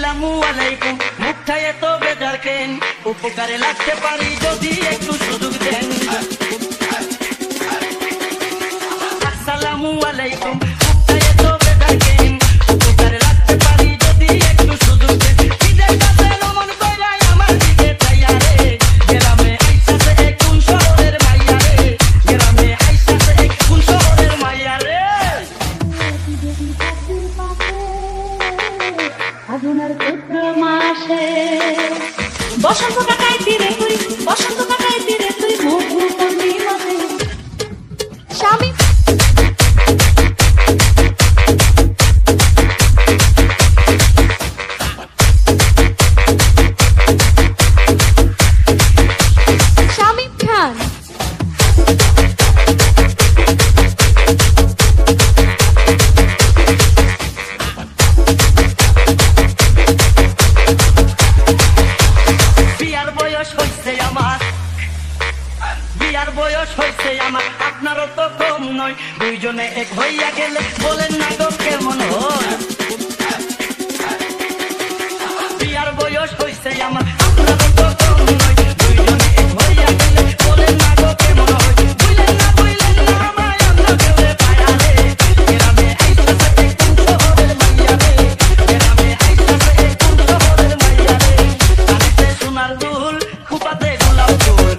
আসসালামু আলাইকুম মুখটায় এত বেজার কেন উপকারে লাগতে পারি যদি একটু সুযোগ দেন আসসালামু আলাইকুম মুখটায় এত বেজার কেন উপকারে লাগতে পারি যদি একটু সুযোগ দেন কিদের কাছে নমন কইরা আমার দিকে চাইয়া রে গ্রামে আইসাছে এক কোন শহরের মাইয়া রে গ্রামে আইসাছে এক কোন শহরের মাইয়া রে আগুনের চৈত্র মাসে বসন্ত কাটাই তীরে তুই বসন্ত কাটাই তীরে তুই মধু পূর্ণিমাতে স্বামী স্বামী খান বিয়ার বয়স হইছে আমার আপনারও তো কম নয় দুইজনে এক হইয়া গেলে বলেন না গো কেমন হয় বিয়ার বয়স হইছে আমার আপনারও তো কম নয় দুইজনে এক হইয়া গেলে বলেন না গো কেমন হয় বুঝলেন না আমায় আমরা কেউ পায়া রে গ্রামে আইসাছে এক কোন শহরের মাইয়া রে গ্রামে আইসাছে এক কোন শহরের মাইয়া রে কানেতে সোনার দুল কুপাতে গোলাপ ফুল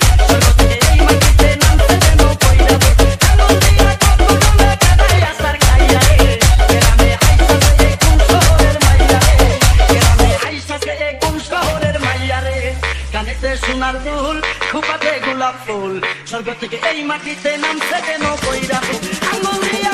সোনার দুল খুপাতে গোলাপ ফুল স্বর্গ থেকে এই মাটিতে নামছে কেন কইরা আঙুল দিয়া